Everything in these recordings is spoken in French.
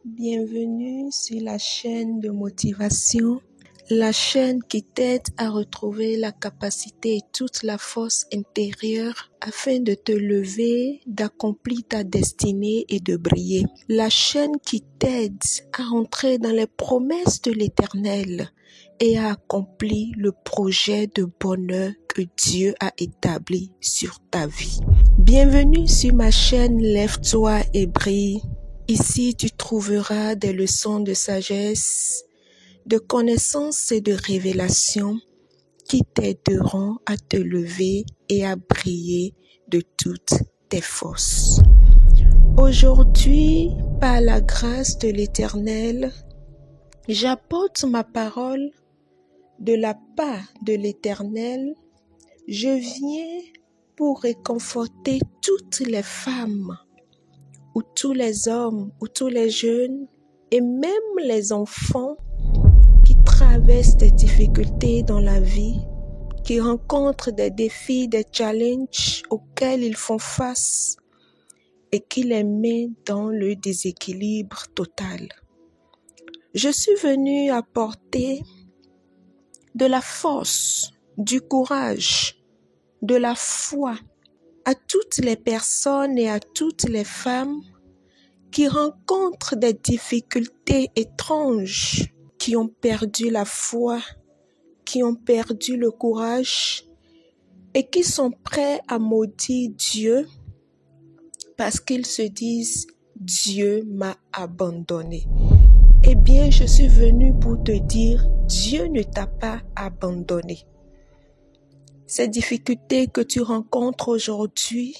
Bienvenue sur la chaîne de motivation, la chaîne qui t'aide à retrouver la capacité et toute la force intérieure afin de te lever, d'accomplir ta destinée et de briller. La chaîne qui t'aide à entrer dans les promesses de l'Éternel et à accomplir le projet de bonheur que Dieu a établi sur ta vie. Bienvenue sur ma chaîne Lève-toi et brille. Ici, tu trouveras des leçons de sagesse, de connaissance et de révélation qui t'aideront à te lever et à briller de toutes tes forces. Aujourd'hui, par la grâce de l'Éternel, j'apporte ma parole de la part de l'Éternel. Je viens pour réconforter toutes les femmes, ou tous les hommes, ou tous les jeunes, et même les enfants qui traversent des difficultés dans la vie, qui rencontrent des défis, des challenges auxquels ils font face et qui les met dans le déséquilibre total. Je suis venue apporter de la force, du courage, de la foi à toutes les personnes et à toutes les femmes qui rencontrent des difficultés étranges, qui ont perdu la foi, qui ont perdu le courage et qui sont prêts à maudire Dieu parce qu'ils se disent « Dieu m'a abandonné ». Eh bien, je suis venue pour te dire « Dieu ne t'a pas abandonné ». Ces difficultés que tu rencontres aujourd'hui,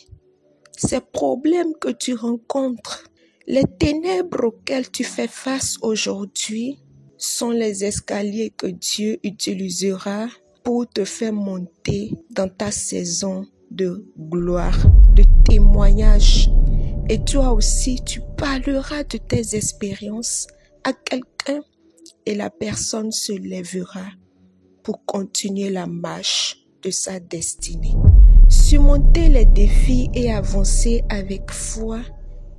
ces problèmes que tu rencontres, les ténèbres auxquelles tu fais face aujourd'hui sont les escaliers que Dieu utilisera pour te faire monter dans ta saison de gloire, de témoignage. Et toi aussi, tu parleras de tes expériences à quelqu'un et la personne se lèvera pour continuer la marche de sa destinée. Surmonter les défis et avancer avec foi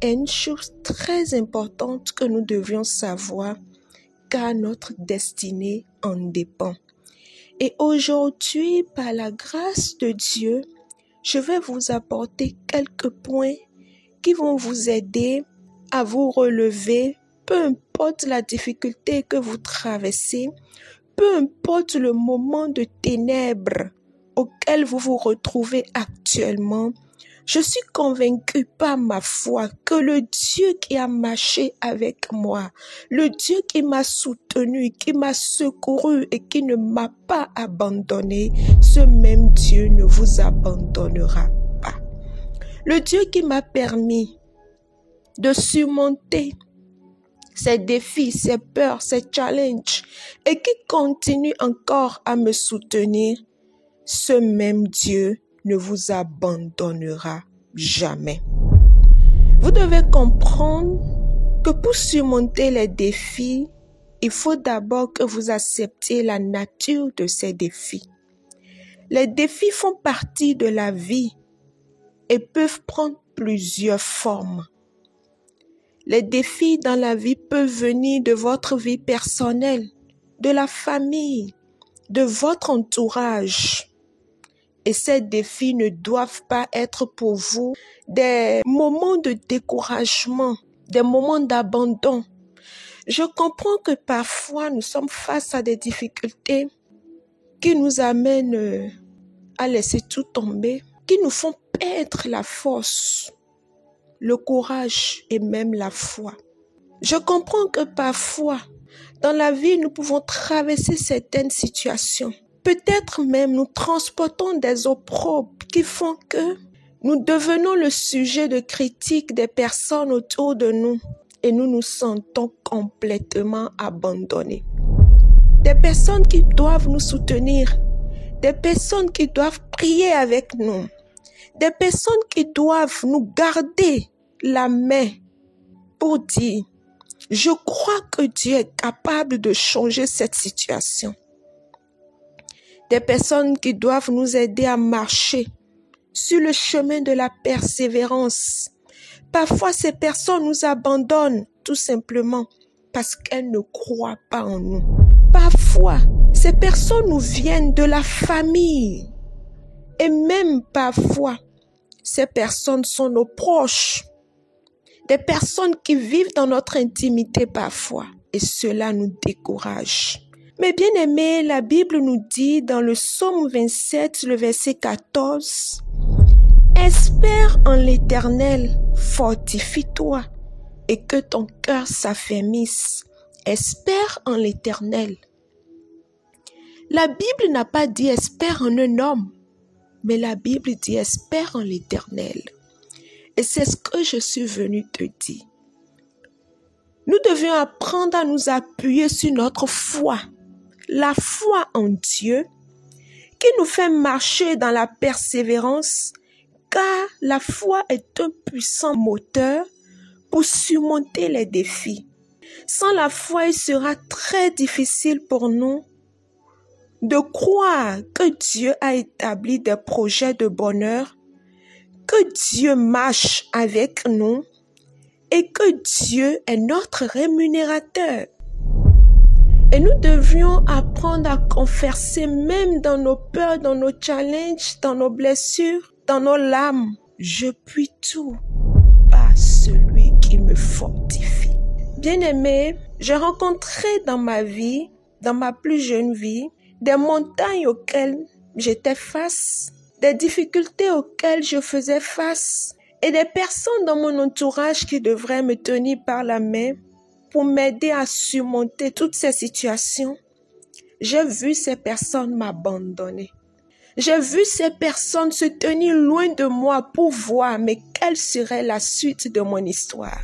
est une chose très importante que nous devrions savoir car notre destinée en dépend. Et aujourd'hui, par la grâce de Dieu, je vais vous apporter quelques points qui vont vous aider à vous relever, peu importe la difficulté que vous traversez, peu importe le moment de ténèbres auquel vous vous retrouvez actuellement. Je suis convaincue par ma foi que le Dieu qui a marché avec moi, le Dieu qui m'a soutenu, qui m'a secouru et qui ne m'a pas abandonné, ce même Dieu ne vous abandonnera pas. Le Dieu qui m'a permis de surmonter ces défis, ces peurs, ces challenges et qui continue encore à me soutenir, ce même Dieu ne vous abandonnera jamais. Vous devez comprendre que pour surmonter les défis, il faut d'abord que vous acceptiez la nature de ces défis. Les défis font partie de la vie et peuvent prendre plusieurs formes. Les défis dans la vie peuvent venir de votre vie personnelle, de la famille, de votre entourage. Et ces défis ne doivent pas être pour vous des moments de découragement, des moments d'abandon. Je comprends que parfois nous sommes face à des difficultés qui nous amènent à laisser tout tomber, qui nous font perdre la force, le courage et même la foi. Je comprends que parfois, dans la vie, nous pouvons traverser certaines situations. Peut-être même nous transportons des opprobres qui font que nous devenons le sujet de critiques des personnes autour de nous et nous nous sentons complètement abandonnés. Des personnes qui doivent nous soutenir, des personnes qui doivent prier avec nous, des personnes qui doivent nous garder la main pour dire « Je crois que Dieu est capable de changer cette situation ». Des personnes qui doivent nous aider à marcher sur le chemin de la persévérance. Parfois, ces personnes nous abandonnent tout simplement parce qu'elles ne croient pas en nous. Parfois, ces personnes nous viennent de la famille. Et même parfois, ces personnes sont nos proches. Des personnes qui vivent dans notre intimité parfois. Et cela nous décourage. Mais bien aimés, la Bible nous dit dans le psaume 27, le verset 14, « Espère en l'Éternel, fortifie-toi, et que ton cœur s'affermisse. Espère en l'Éternel. » La Bible n'a pas dit « espère en un homme », mais la Bible dit « espère en l'Éternel ». Et c'est ce que je suis venue te dire. Nous devions apprendre à nous appuyer sur notre foi. La foi en Dieu qui nous fait marcher dans la persévérance, car la foi est un puissant moteur pour surmonter les défis. Sans la foi, il sera très difficile pour nous de croire que Dieu a établi des projets de bonheur, que Dieu marche avec nous et que Dieu est notre rémunérateur. Et nous devions apprendre à converser même dans nos peurs, dans nos challenges, dans nos blessures, dans nos larmes. Je puis tout par celui qui me fortifie. Bien-aimé, j'ai rencontré dans ma vie, dans ma plus jeune vie, des montagnes auxquelles j'étais face, des difficultés auxquelles je faisais face et des personnes dans mon entourage qui devraient me tenir par la main pour m'aider à surmonter toutes ces situations. J'ai vu ces personnes m'abandonner. J'ai vu ces personnes se tenir loin de moi pour voir mais quelle serait la suite de mon histoire.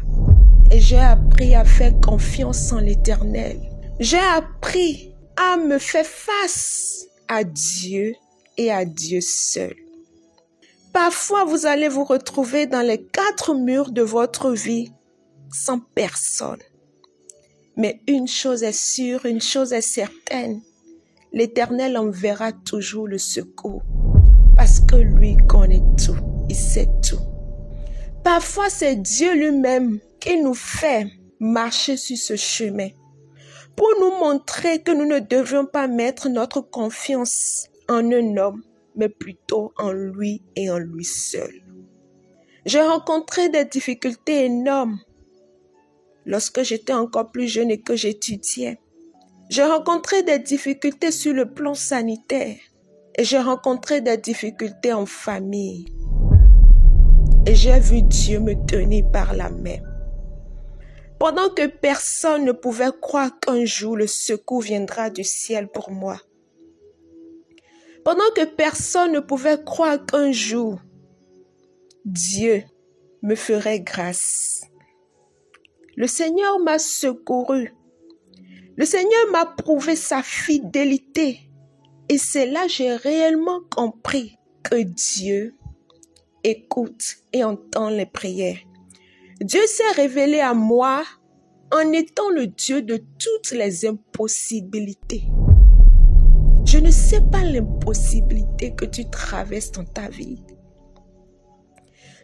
Et j'ai appris à faire confiance en l'Éternel. J'ai appris à me faire face à Dieu et à Dieu seul. Parfois, vous allez vous retrouver dans les 4 murs de votre vie sans personne. Mais une chose est sûre, une chose est certaine, l'Éternel enverra toujours le secours parce que lui connaît tout, il sait tout. Parfois, c'est Dieu lui-même qui nous fait marcher sur ce chemin pour nous montrer que nous ne devions pas mettre notre confiance en un homme, mais plutôt en lui et en lui seul. J'ai rencontré des difficultés énormes lorsque j'étais encore plus jeune et que j'étudiais. J'ai rencontré des difficultés sur le plan sanitaire et j'ai rencontré des difficultés en famille. Et j'ai vu Dieu me tenir par la main. Pendant que personne ne pouvait croire qu'un jour le secours viendra du ciel pour moi. Pendant que personne ne pouvait croire qu'un jour Dieu me ferait grâce. Le Seigneur m'a secouru. Le Seigneur m'a prouvé sa fidélité. Et c'est là que j'ai réellement compris que Dieu écoute et entend les prières. Dieu s'est révélé à moi en étant le Dieu de toutes les impossibilités. Je ne sais pas l'impossibilité que tu traverses dans ta vie.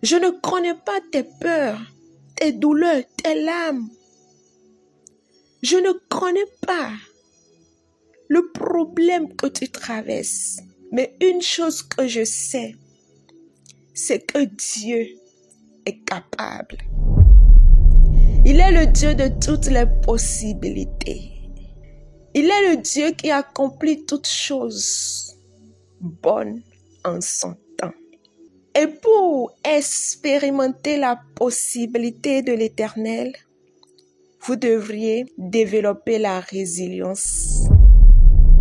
Je ne connais pas tes peurs, tes douleurs, tes larmes. Je ne connais pas le problème que tu traverses. Mais une chose que je sais, c'est que Dieu est capable. Il est le Dieu de toutes les possibilités. Il est le Dieu qui accomplit toutes choses bonnes en son temps. Et pour expérimenter la possibilité de l'Éternel, vous devriez développer la résilience,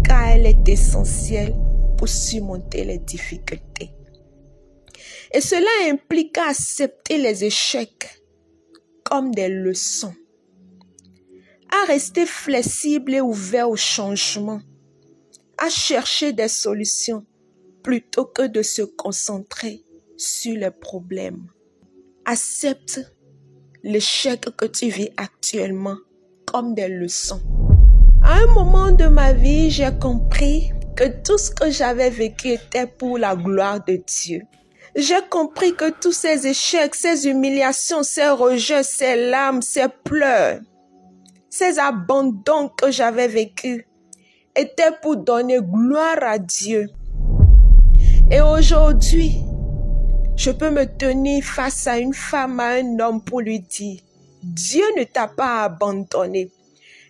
car elle est essentielle pour surmonter les difficultés. Et cela implique à accepter les échecs comme des leçons, à rester flexible et ouvert au changement, à chercher des solutions plutôt que de se concentrer sur les problèmes. Accepte l'échec que tu vis actuellement comme des leçons. À un moment de ma vie, j'ai compris que tout ce que j'avais vécu était pour la gloire de Dieu. J'ai compris que tous ces échecs, ces humiliations, ces rejets, ces larmes, ces pleurs, ces abandons que j'avais vécus étaient pour donner gloire à Dieu. Et aujourd'hui, je peux me tenir face à une femme, à un homme pour lui dire, Dieu ne t'a pas abandonné.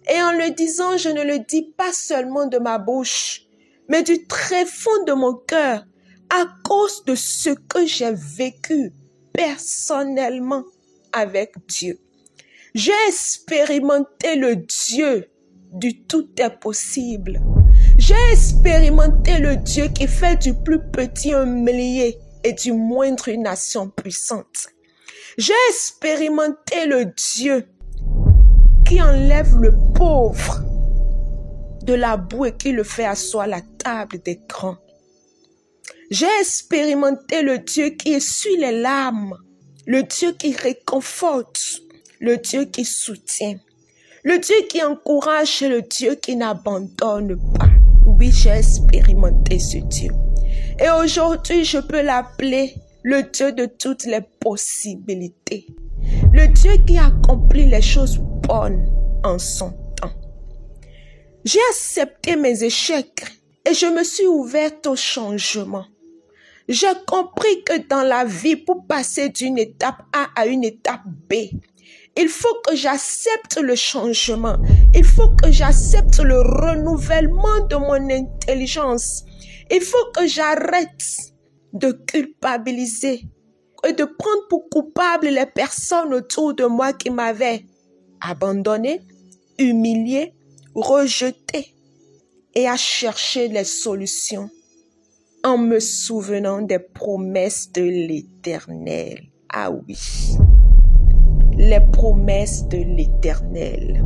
Et en le disant, je ne le dis pas seulement de ma bouche, mais du très fond de mon cœur, à cause de ce que j'ai vécu personnellement avec Dieu. J'ai expérimenté le Dieu du tout est possible. J'ai expérimenté le Dieu qui fait du plus petit un millier et du moindre une nation puissante. J'ai expérimenté le Dieu qui enlève le pauvre de la boue et qui le fait asseoir à la table des grands. J'ai expérimenté le Dieu qui essuie les larmes, le Dieu qui réconforte, le Dieu qui soutient, le Dieu qui encourage et le Dieu qui n'abandonne pas. Oui, j'ai expérimenté ce Dieu. Et aujourd'hui, je peux l'appeler le Dieu de toutes les possibilités. Le Dieu qui accomplit les choses bonnes en son temps. J'ai accepté mes échecs et je me suis ouverte au changement. J'ai compris que dans la vie, pour passer d'une étape A à une étape B, il faut que j'accepte le changement. Il faut que j'accepte le renouvellement de mon intelligence. Il faut que j'arrête de culpabiliser et de prendre pour coupable les personnes autour de moi qui m'avaient abandonné, humilié, rejeté et à chercher les solutions en me souvenant des promesses de l'Éternel. Ah oui, les promesses de l'Éternel.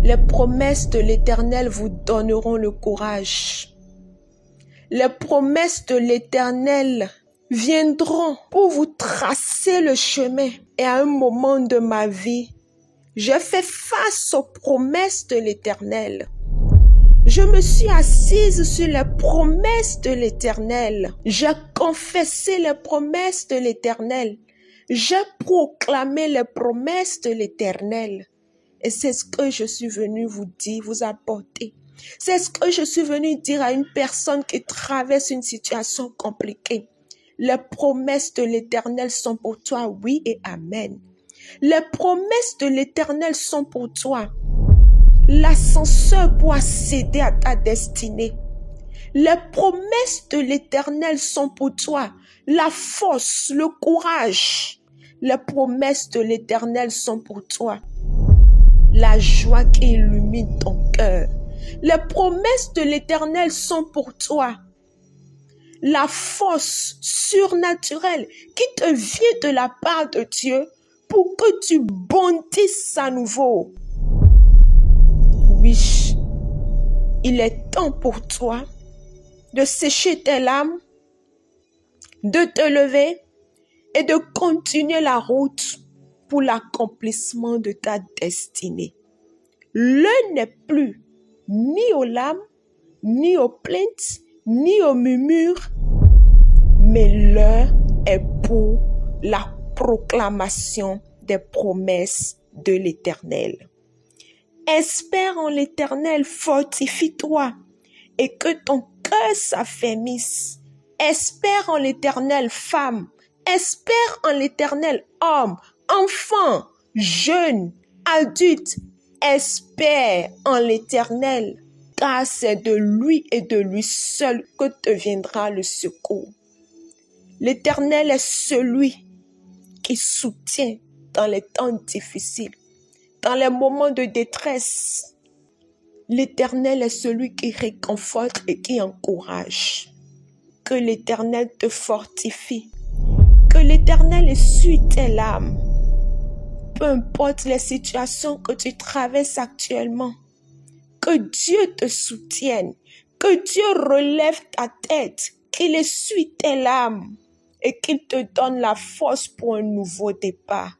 Les promesses de l'Éternel vous donneront le courage. Les promesses de l'Éternel viendront pour vous tracer le chemin. Et à un moment de ma vie, j'ai fait face aux promesses de l'Éternel. Je me suis assise sur les promesses de l'Éternel. J'ai confessé les promesses de l'Éternel. J'ai proclamé les promesses de l'Éternel. Et c'est ce que je suis venue vous dire, vous apporter. C'est ce que je suis venue dire à une personne qui traverse une situation compliquée. Les promesses de l'Éternel sont pour toi, oui et amen. Les promesses de l'Éternel sont pour toi. L'ascenseur pour accéder à ta destinée. Les promesses de l'Éternel sont pour toi. La force, le courage. Les promesses de l'Éternel sont pour toi. La joie qui illumine ton cœur. Les promesses de l'Éternel sont pour toi. La force surnaturelle qui te vient de la part de Dieu pour que tu bondisses à nouveau. Oui, il est temps pour toi de sécher tes larmes, de te lever et de continuer la route pour l'accomplissement de ta destinée. L'heure n'est plus ni aux larmes, ni aux plaintes, ni aux murmures, mais l'heure est pour la proclamation des promesses de l'Éternel. Espère en l'Éternel, fortifie-toi et que ton cœur s'affermisse. Espère en l'Éternel, femme. Espère en l'Éternel, homme, enfant, jeune, adulte. Espère en l'Éternel, car c'est de lui et de lui seul que te viendra le secours. L'Éternel est celui qui soutient dans les temps difficiles, dans les moments de détresse. L'Éternel est celui qui réconforte et qui encourage. Que l'Éternel te fortifie. Que l'Éternel essuie tes larmes. Peu importe les situations que tu traverses actuellement. Que Dieu te soutienne. Que Dieu relève ta tête. Qu'il essuie tes larmes. Et qu'il te donne la force pour un nouveau départ.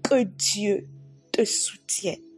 Que Dieu te soutienne.